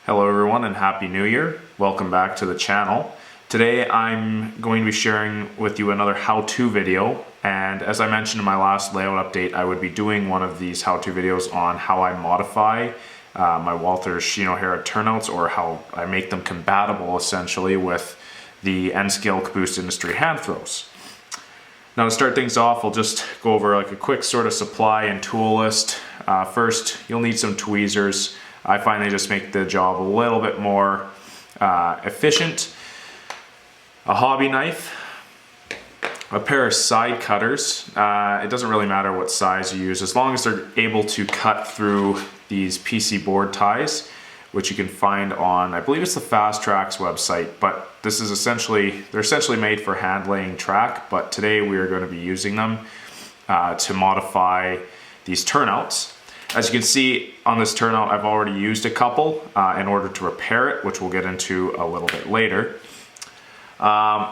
Hello everyone and Happy New Year. Welcome back to the channel. Today I'm going to be sharing with you another how-to video, and as I mentioned in my last layout update, I would be doing one of these how-to videos on how I modify my Walthers Turnouts, or how I make them compatible essentially with the N-scale Caboose Industries hand throws. Now to start things off, I'll just go over like a quick sort of supply and tool list. First, you'll need some tweezers. I find they just make the job a little bit more efficient. A hobby knife, a pair of side cutters. It doesn't really matter what size you use, as long as they're able to cut through these PC board ties, which you can find on, I believe it's the Fast Track's website, but this is they're essentially made for hand laying track, but today we are going to be using them to modify these turnouts. As you can see on this turnout, I've already used a couple in order to repair it, which we'll get into a little bit later.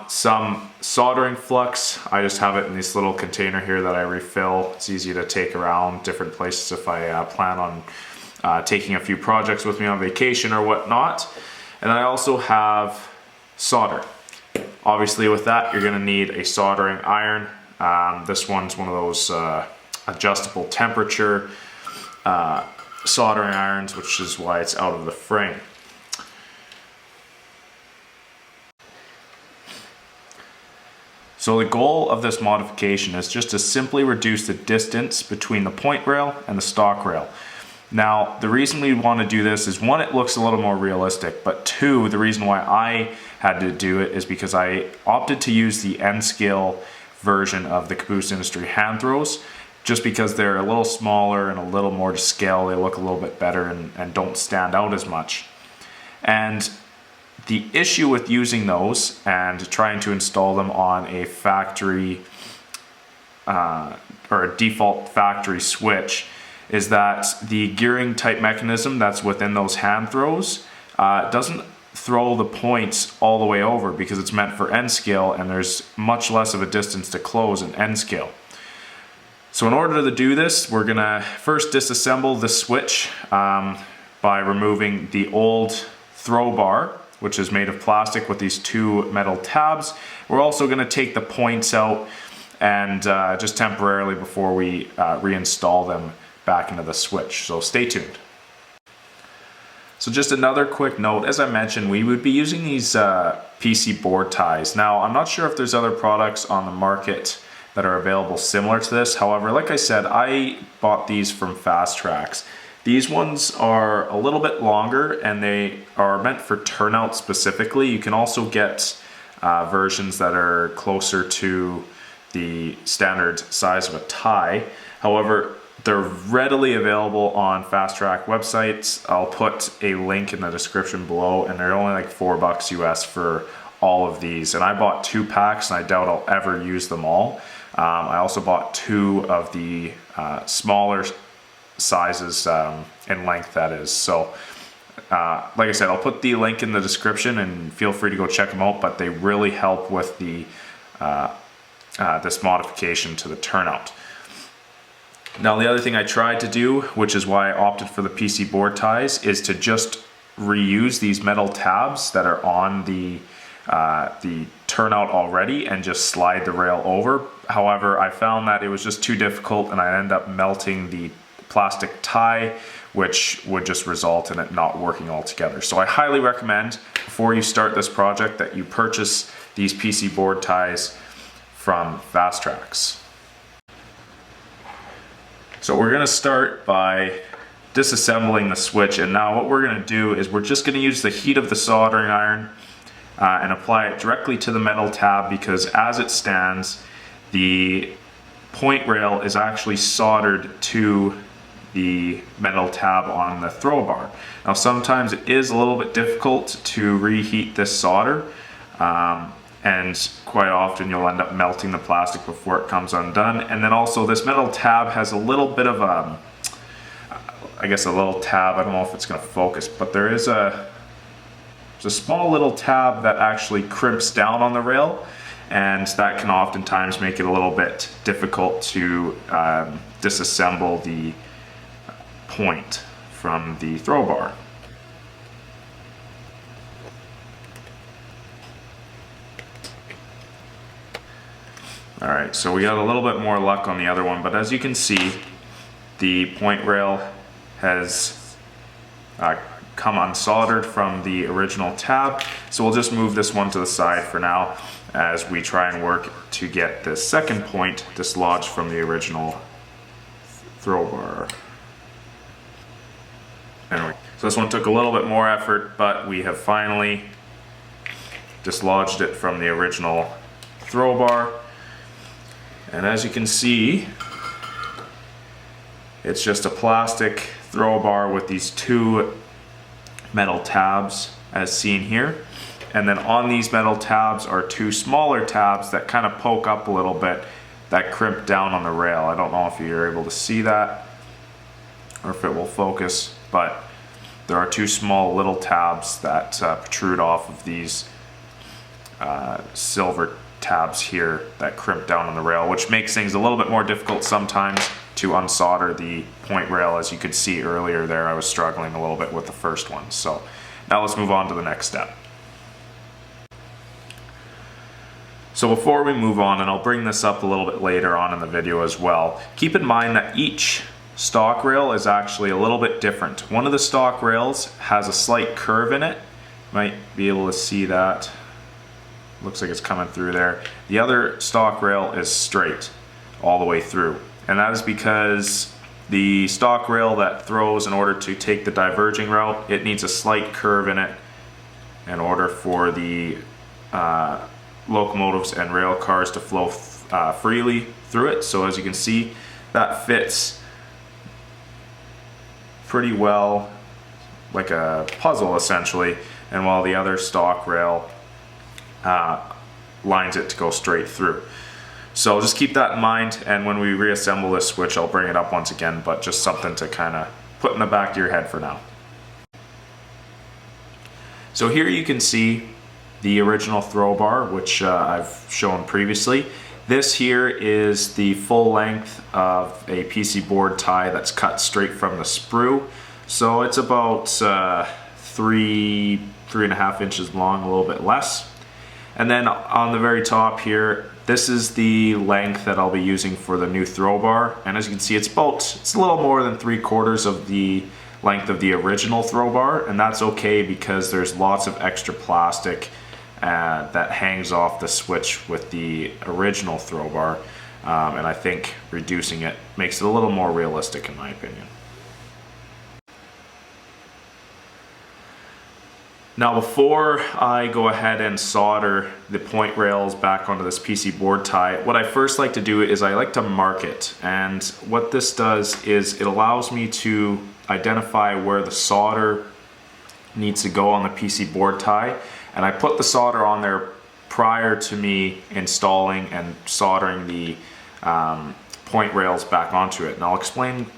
Some soldering flux. I just have it in this little container here that I refill. It's easy to take around different places if I plan on taking a few projects with me on vacation or whatnot. And I also have solder. Obviously with that, you're gonna need a soldering iron. This one's one of those adjustable temperature soldering irons, which is why it's out of the frame. So the goal of this modification is just to simply reduce the distance between the point rail and the stock rail. Now, the reason we want to do this is, one, it looks a little more realistic, but two, the reason why I had to do it is because I opted to use the N-scale version of the Caboose Industries hand throws, just because they're a little smaller and a little more to scale. They look a little bit better and don't stand out as much. And the issue with using those and trying to install them on a factory or a default factory switch is that the gearing type mechanism that's within those hand throws doesn't throw the points all the way over, because it's meant for N-scale and there's much less of a distance to close in N-scale. So in order to do this, we're gonna first disassemble the switch by removing the old throw bar, which is made of plastic with these two metal tabs. We're also gonna take the points out and just temporarily before we reinstall them back into the switch. So stay tuned. So just another quick note, as I mentioned, we would be using these PC board ties. Now, I'm not sure if there's other products on the market that are available similar to this. However, like I said, I bought these from Fast Tracks. These ones are a little bit longer and they are meant for turnout specifically. You can also get versions that are closer to the standard size of a tie. However, they're readily available on Fast Track websites. I'll put a link in the description below, and they're only like $4 US for all of these. And I bought 2 packs and I doubt I'll ever use them all. I also bought 2 of the smaller sizes in length, that is. So like I said, I'll put the link in the description and feel free to go check them out, but they really help with the this modification to the turnout. Now, the other thing I tried to do, which is why I opted for the PC board ties, is to just reuse these metal tabs that are on the turnout already and just slide the rail over. However, I found that it was just too difficult and I ended up melting the plastic tie, which would just result in it not working altogether. So I highly recommend, before you start this project, that you purchase these PC board ties from Fast Tracks. So we're gonna start by disassembling the switch, and now what we're gonna do is we're just gonna use the heat of the soldering iron and apply it directly to the metal tab, because as it stands, the point rail is actually soldered to the metal tab on the throw bar. Now sometimes it is a little bit difficult to reheat this solder, and quite often you'll end up melting the plastic before it comes undone. And then also this metal tab has a little bit of I guess a little tab, I don't know if it's gonna focus, but there's a small little tab that actually crimps down on the rail, and that can oftentimes make it a little bit difficult to disassemble the point from the throw bar. All right, so we got a little bit more luck on the other one, but as you can see, the point rail has come unsoldered from the original tab. So we'll just move this one to the side for now as we try and work to get the second point dislodged from the original throw bar. Anyway, so this one took a little bit more effort, but we have finally dislodged it from the original throw bar. And as you can see, it's just a plastic throw bar with these two metal tabs as seen here. And then on these metal tabs are two smaller tabs that kind of poke up a little bit that crimp down on the rail. I don't know if you're able to see that or if it will focus, but there are two small little tabs that protrude off of these silver tabs here that crimp down on the rail, which makes things a little bit more difficult sometimes to unsolder the point rail. As you could see earlier there, I was struggling a little bit with the first one. So now let's move on to the next step. So before we move on, and I'll bring this up a little bit later on in the video as well, keep in mind that each stock rail is actually a little bit different. One of the stock rails has a slight curve in it. You might be able to see that. Looks like it's coming through there. The other stock rail is straight all the way through. And that is because the stock rail that throws in order to take the diverging route, it needs a slight curve in it in order for the locomotives and rail cars to flow freely through it. So as you can see, that fits pretty well like a puzzle essentially, and while the other stock rail lines it to go straight through. So just keep that in mind, and when we reassemble this switch I'll bring it up once again, but just something to kind of put in the back of your head for now. So here you can see the original throw bar, which I've shown previously. This here is the full length of a PC board tie that's cut straight from the sprue. So it's about 3.5 inches long, a little bit less. And then on the very top here, this is the length that I'll be using for the new throw bar. And as you can see, it's a little more than 3/4 of the length of the original throw bar, and that's okay because there's lots of extra plastic that hangs off the switch with the original throw bar, and I think reducing it makes it a little more realistic in my opinion. Now before I go ahead and solder the point rails back onto this PC board tie, what I first like to do is I like to mark it, and what this does is it allows me to identify where the solder needs to go on the PC board tie, and I put the solder on there prior to me installing and soldering the point rails back onto it, and I'll explain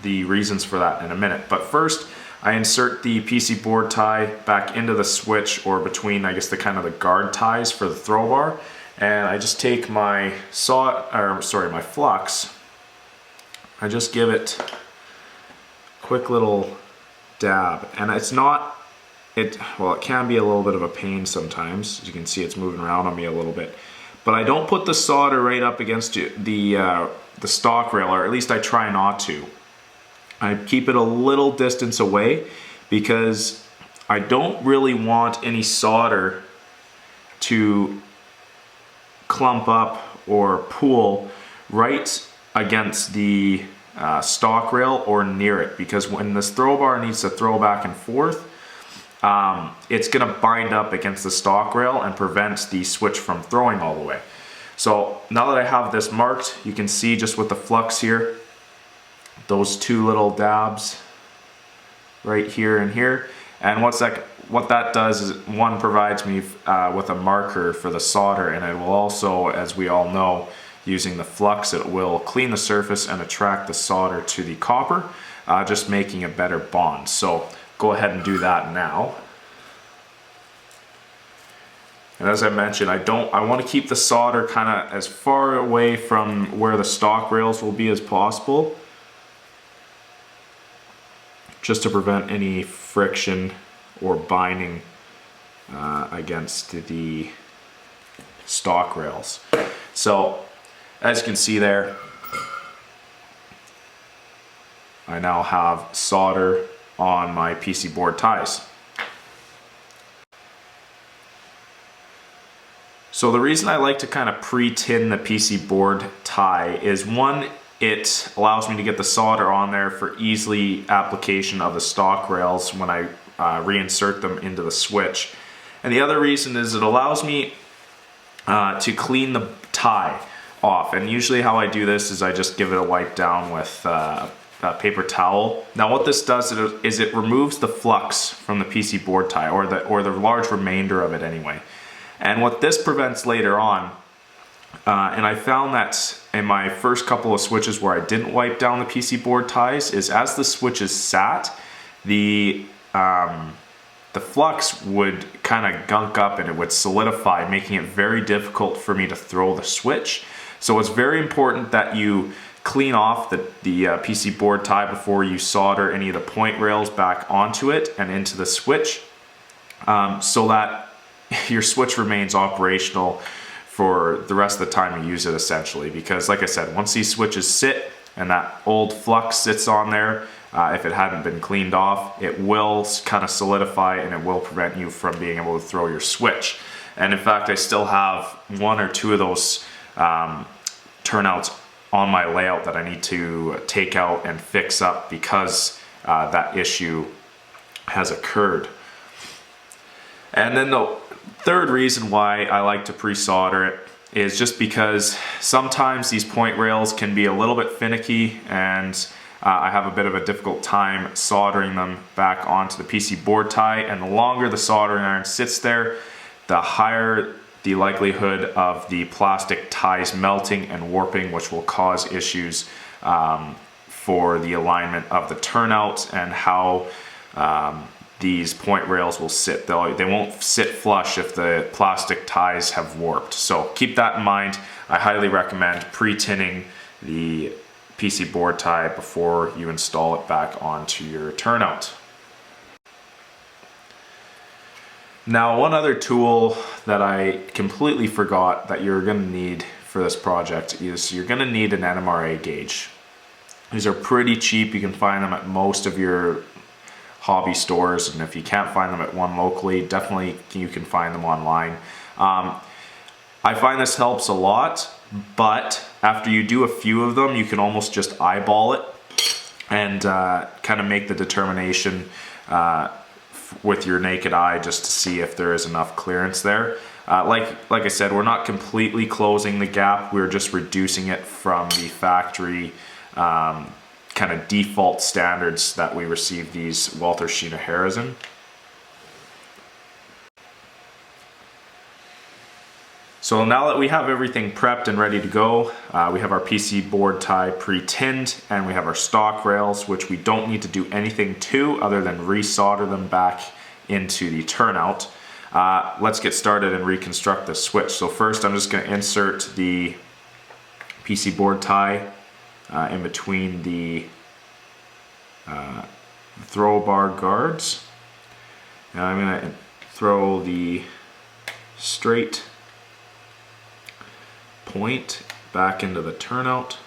the reasons for that in a minute. But first, I insert the PC board tie back into the switch, or between, I guess, the kind of the guard ties for the throw bar, and I just take my my flux. I just give it a quick little dab, and it's not. Well, it can be a little bit of a pain sometimes. As you can see, it's moving around on me a little bit. But I don't put the solder right up against the stock rail, or at least I try not to. I keep it a little distance away because I don't really want any solder to clump up or pool right against the stock rail or near it, because when this throw bar needs to throw back and forth, it's going to bind up against the stock rail and prevent the switch from throwing all the way. So now that I have this marked, you can see just with the flux here, those two little dabs right here and here. And what that does is, one, provides me with a marker for the solder, and it will also, as we all know, using the flux, it will clean the surface and attract the solder to the copper, just making a better bond. So go ahead and do that now. And as I mentioned, I want to keep the solder kind of as far away from where the stock rails will be as possible, just to prevent any friction or binding against the stock rails. So As you can see there, I now have solder on my PC board ties. So the reason I like to kind of pre-tin the PC board tie is, one, it allows me to get the solder on there for easily application of the stock rails when I reinsert them into the switch. And the other reason is it allows me to clean the tie off. And usually how I do this is I just give it a wipe down with a paper towel. Now what this does is it removes the flux from the PC board tie, or the large remainder of it anyway. And what this prevents later on, and I found that in my first couple of switches where I didn't wipe down the PC board ties, is as the switches sat, the flux would kind of gunk up and it would solidify, making it very difficult for me to throw the switch. So it's very important that you clean off the PC board tie before you solder any of the point rails back onto it and into the switch, so that your switch remains operational for the rest of the time you use it, essentially. Because like I said, once these switches sit and that old flux sits on there, if it hadn't been cleaned off, it will kind of solidify and it will prevent you from being able to throw your switch. And in fact, I still have one or two of those turnouts on my layout that I need to take out and fix up because that issue has occurred. And then the third reason why I like to pre-solder it is just because sometimes these point rails can be a little bit finicky, and I have a bit of a difficult time soldering them back onto the PC board tie. And the longer the soldering iron sits there, the higher the likelihood of the plastic ties melting and warping, which will cause issues for the alignment of the turnout and how these point rails will sit. They won't sit flush if the plastic ties have warped. So keep that in mind. I highly recommend pre-tinning the PC board tie before you install it back onto your turnout. Now, one other tool that I completely forgot that you're going to need for this project is you're going to need an NMRA gauge. These are pretty cheap. You can find them at most of your hobby stores, and if you can't find them at one locally, definitely you can find them online. I find this helps a lot, but after you do a few of them, you can almost just eyeball it and kind of make the determination with your naked eye just to see if there is enough clearance there. Like I said, we're not completely closing the gap, we're just reducing it from the factory kind of default standards that we receive these Walthers Turnouts in. So now that we have everything prepped and ready to go, we have our PC board tie pre-tinned, and we have our stock rails, which we don't need to do anything to other than resolder them back into the turnout. Let's get started and reconstruct the switch. So first I'm just going to insert the PC board tie in between the throw bar guards. Now I'm going to throw the straight point back into the turnout.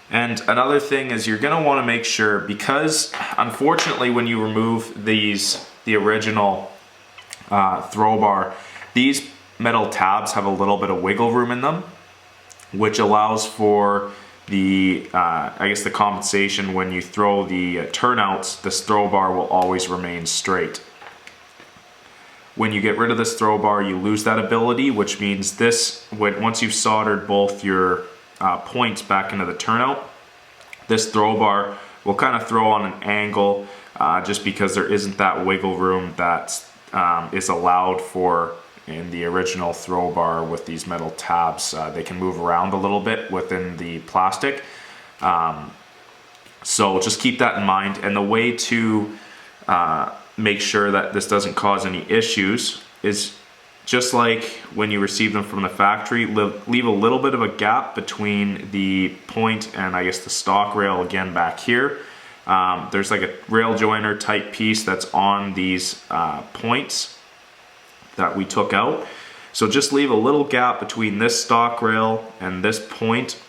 And another thing is you're going to want to make sure, because unfortunately when you remove the original throw bar, these metal tabs have a little bit of wiggle room in them, which allows for the I guess the compensation. When you throw the turnouts, this throw bar will always remain straight. When you get rid of this throw bar, you lose that ability, which means once you've soldered both your points back into the turnout, this throw bar will kind of throw on an angle just because there isn't that wiggle room that is allowed for in the original throw bar with these metal tabs. They can move around a little bit within the plastic. So just keep that in mind. And the way to make sure that this doesn't cause any issues is just like when you receive them from the factory, leave a little bit of a gap between the point and I guess the stock rail again back here. There's like a rail joiner type piece that's on these points that we took out. So just leave a little gap between this stock rail and this point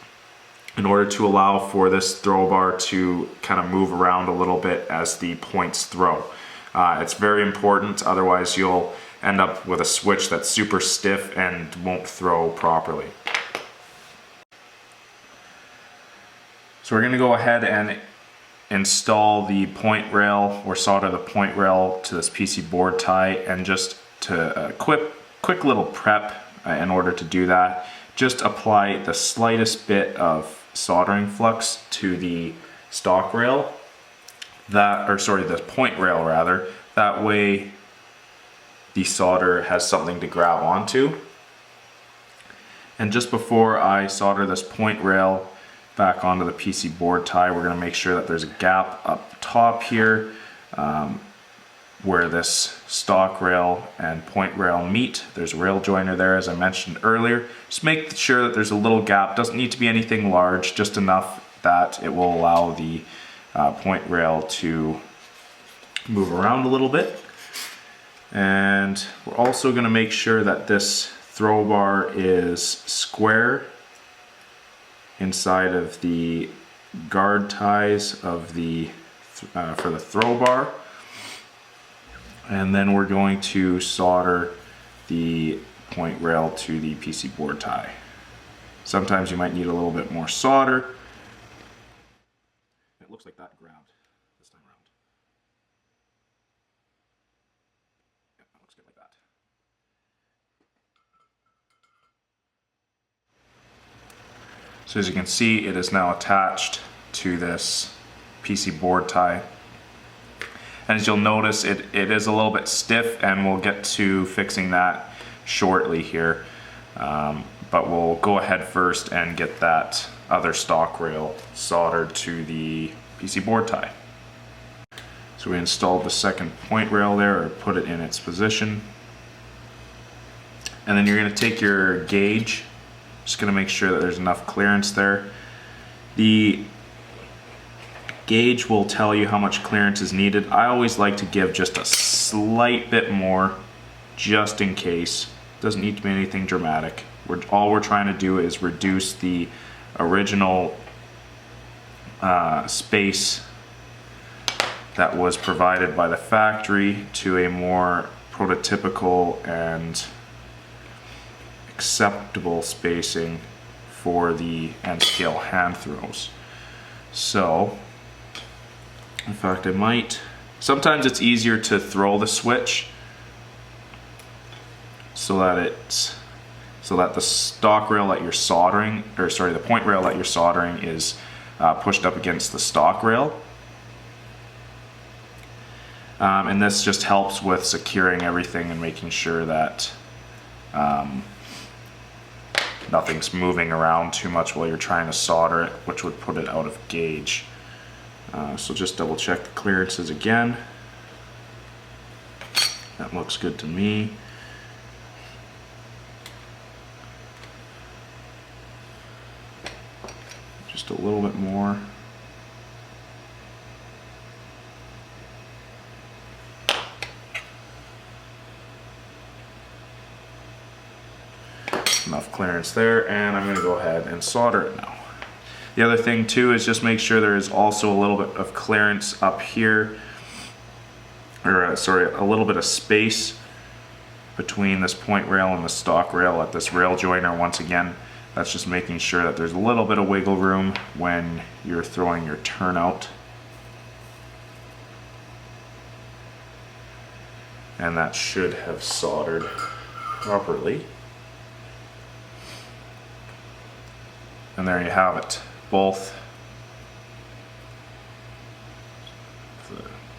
in order to allow for this throw bar to kind of move around a little bit as the points throw. It's very important, otherwise you'll end up with a switch that's super stiff and won't throw properly. So we're going to go ahead and install the point rail or solder the point rail to this PC board tie, and just to quick little prep in order to do that, just apply the slightest bit of soldering flux to the stock rail, the point rail rather, that way the solder has something to grab onto. And just before I solder this point rail back onto the PC board tie, we're going to make sure that there's a gap up top here where this stock rail and point rail meet. There's a rail joiner there, as I mentioned earlier. Just make sure that there's a little gap. Doesn't need to be anything large, just enough that it will allow the point rail to move around a little bit. And we're also going to make sure that this throw bar is square inside of the guard ties of the for the throw bar. And then we're going to solder the point rail to the PC board tie. Sometimes you might need a little bit more solder. It looks like that grabbed this time around. Yeah, that looks good like that. So as you can see, it is now attached to this PC board tie. And as you'll notice, it is a little bit stiff, and we'll get to fixing that shortly here. But we'll go ahead first and get that other stock rail soldered to the PC board tie. So we installed the second point rail there, or put it in its position. And then you're going to take your gauge, just going to make sure that there's enough clearance there. The gauge will tell you how much clearance is needed. I always like to give just a slight bit more, just in case. Doesn't need to be anything dramatic. All we're trying to do is reduce the original space that was provided by the factory to a more prototypical and acceptable spacing for the end scale hand throws. So in fact, sometimes it's easier to throw the switch so that the stock rail that you're soldering, the point rail that you're soldering is pushed up against the stock rail. And this just helps with securing everything and making sure that nothing's moving around too much while you're trying to solder it, which would put it out of gauge. So just double check the clearances again. That looks good to me. Just a little bit more. Enough clearance there, and I'm going to go ahead and solder it now. The other thing too is just make sure there is also a little bit of clearance up here, or a little bit of space between this point rail and the stock rail at this rail joiner. Once again, that's just making sure that there's a little bit of wiggle room when you're throwing your turnout. And that should have soldered properly. And there you have it. Both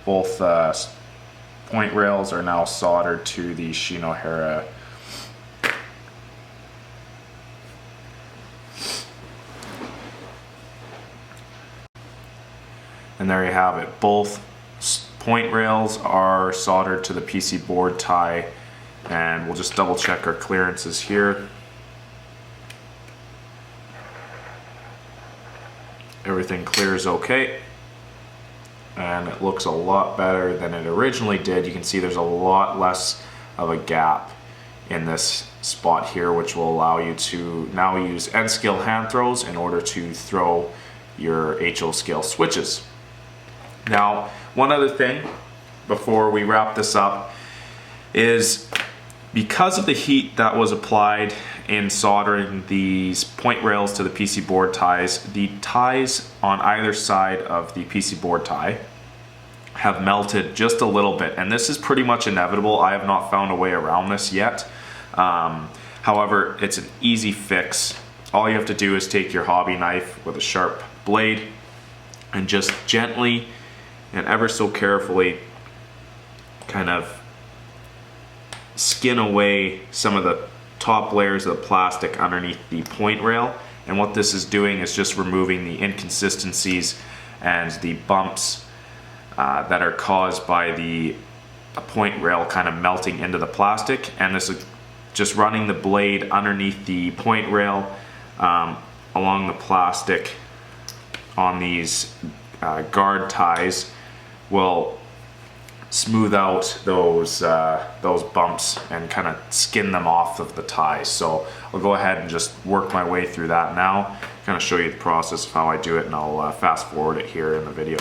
point rails are now soldered to the Shinohara and there you have it. Both point rails are soldered to the PC board tie, and we'll just double check our clearances here. Everything clears okay, and it looks a lot better than it originally did. You can see there's a lot less of a gap in this spot here, which will allow you to now use N scale hand throws in order to throw your HO scale switches. Now, one other thing before we wrap this up is, because of the heat that was applied in soldering these point rails to the PC board ties, the ties on either side of the PC board tie have melted just a little bit, and this is pretty much inevitable. I have not found a way around this yet. However, it's an easy fix. All you have to do is take your hobby knife with a sharp blade and just gently and ever so carefully kind of skin away some of the top layers of the plastic underneath the point rail. And what this is doing is just removing the inconsistencies and the bumps that are caused by the point rail kind of melting into the plastic. And this is just running the blade underneath the point rail along the plastic on these guard ties will smooth out those bumps and kind of skin them off of the ties. So I'll go ahead and just work my way through that now, kind of show you the process of how I do it, and I'll fast forward it here in the video.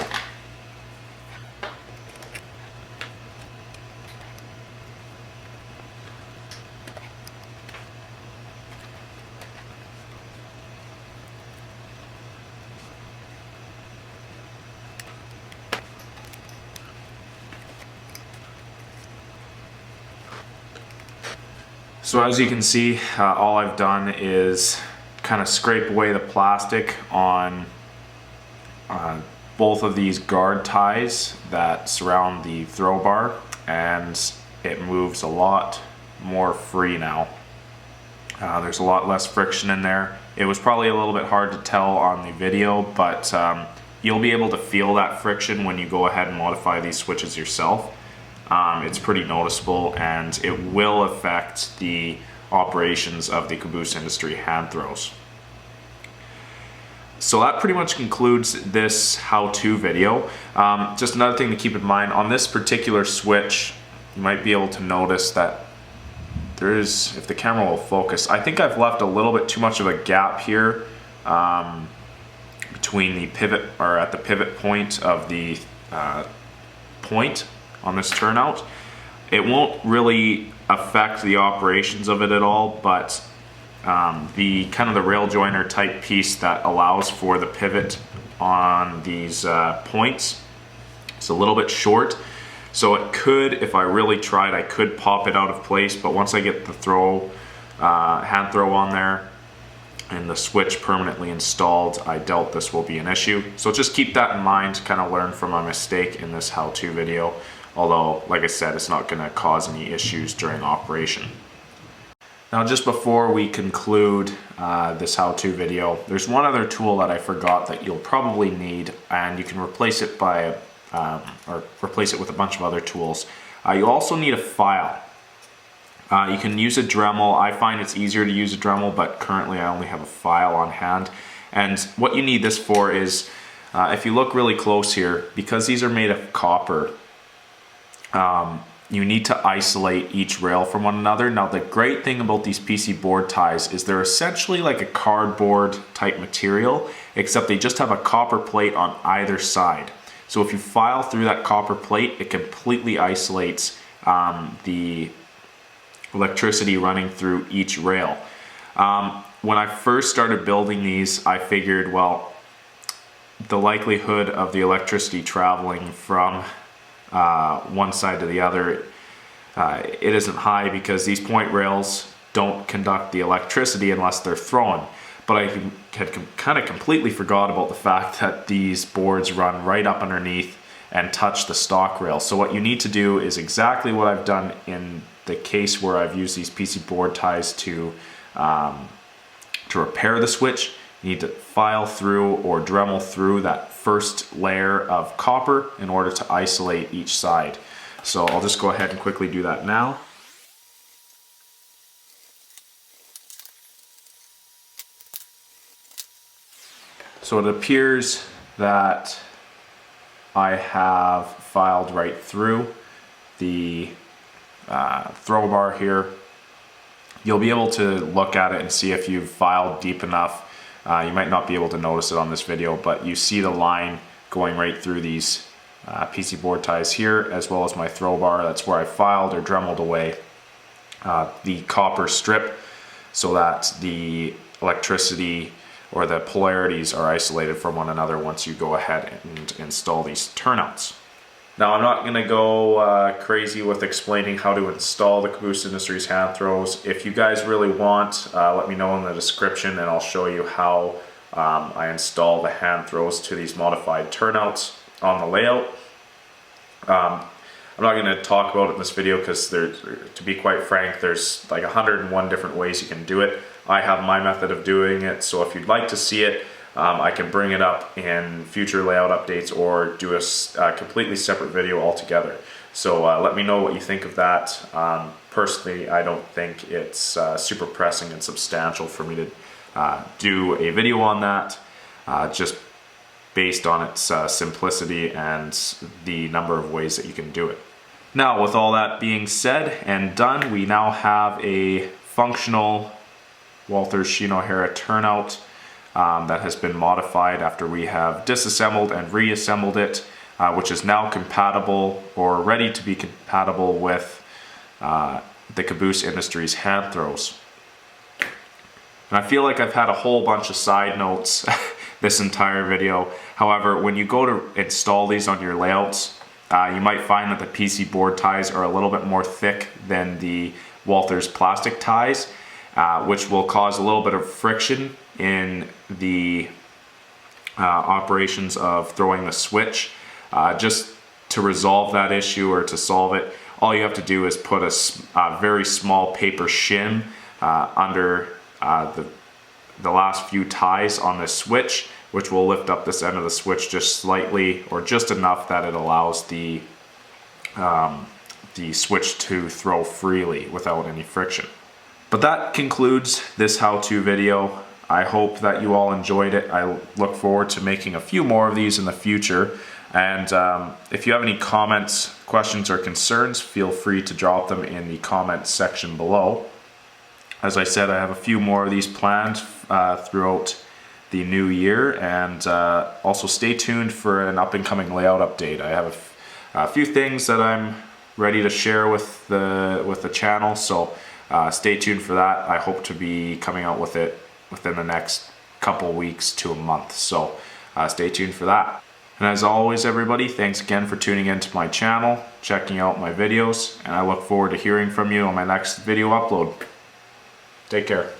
So as you can see, all I've done is kind of scrape away the plastic on both of these guard ties that surround the throw bar, and it moves a lot more free now. There's a lot less friction in there. It was probably a little bit hard to tell on the video, but you'll be able to feel that friction when you go ahead and modify these switches yourself. It's pretty noticeable, and it will affect the operations of the Caboose Industries hand throws. So that pretty much concludes this how-to video. Just another thing to keep in mind, on this particular switch, you might be able to notice that there is, if the camera will focus, I think I've left a little bit too much of a gap here between the pivot, or at the pivot point of the point on this turnout. It won't really affect the operations of it at all, but the kind of the rail joiner type piece that allows for the pivot on these points, it's a little bit short. So it could, if I really tried, I could pop it out of place, but once I get the hand throw on there and the switch permanently installed, I doubt this will be an issue. So just keep that in mind, kind of learn from my mistake in this how-to video. Although, like I said, it's not going to cause any issues during operation. Now, just before we conclude this how-to video, there's one other tool that I forgot that you'll probably need, and you can replace it by or replace it with a bunch of other tools. You also need a file. You can use a Dremel. I find it's easier to use a Dremel, but currently I only have a file on hand. And what you need this for is, if you look really close here, because these are made of copper, you need to isolate each rail from one another. Now, the great thing about these PC board ties is they're essentially like a cardboard type material, except they just have a copper plate on either side. So if you file through that copper plate, it completely isolates the electricity running through each rail. When I first started building these, I figured, well, the likelihood of the electricity traveling from one side to the other, it isn't high because these point rails don't conduct the electricity unless they're thrown. But I had kind of completely forgot about the fact that these boards run right up underneath and touch the stock rail. So what you need to do is exactly what I've done in the case where I've used these PC board ties to repair the switch. You need to file through or Dremel through that first layer of copper in order to isolate each side. So I'll just go ahead and quickly do that now. So it appears that I have filed right through the throw bar here you'll be able to look at it and see if you've filed deep enough. You might not be able to notice it on this video, but you see the line going right through these PC board ties here, as well as my throw bar. That's where I filed or dremeled away the copper strip so that the electricity or the polarities are isolated from one another once you go ahead and install these turnouts. Now, I'm not going to go crazy with explaining how to install the Caboose Industries hand throws. If you guys really want, let me know in the description and I'll show you how I install the hand throws to these modified turnouts on the layout. I'm not going to talk about it in this video because, to be quite frank, there's like 101 different ways you can do it. I have my method of doing it, so if you'd like to see it, I can bring it up in future layout updates or do a completely separate video altogether. So let me know what you think of that. Personally, I don't think it's super pressing and substantial for me to do a video on that, just based on its simplicity and the number of ways that you can do it. Now, with all that being said and done, we now have a functional Walthers Shinohara turnout that has been modified after we have disassembled and reassembled it, which is now compatible or ready to be compatible with the Caboose Industries hand throws. And I feel like I've had a whole bunch of side notes this entire video. However, when you go to install these on your layouts, you might find that the PC board ties are a little bit more thick than the Walthers plastic ties, which will cause a little bit of friction in the operations of throwing the switch. Just to resolve that issue or to solve it, all you have to do is put a very small paper shim under the last few ties on the switch, which will lift up this end of the switch just slightly, or just enough that it allows the switch to throw freely without any friction. But that concludes this how-to video. I hope that you all enjoyed it. I look forward to making a few more of these in the future. And if you have any comments, questions, or concerns, feel free to drop them in the comments section below. As I said, I have a few more of these planned throughout the new year, and also stay tuned for an up-and-coming layout update. I have a few things that I'm ready to share with the channel, so stay tuned for that. I hope to be coming out with it within the next couple weeks to a month, so stay tuned for that. And as always, everybody, thanks again for tuning into my channel, checking out my videos, and I look forward to hearing from you on my next video upload. Take care.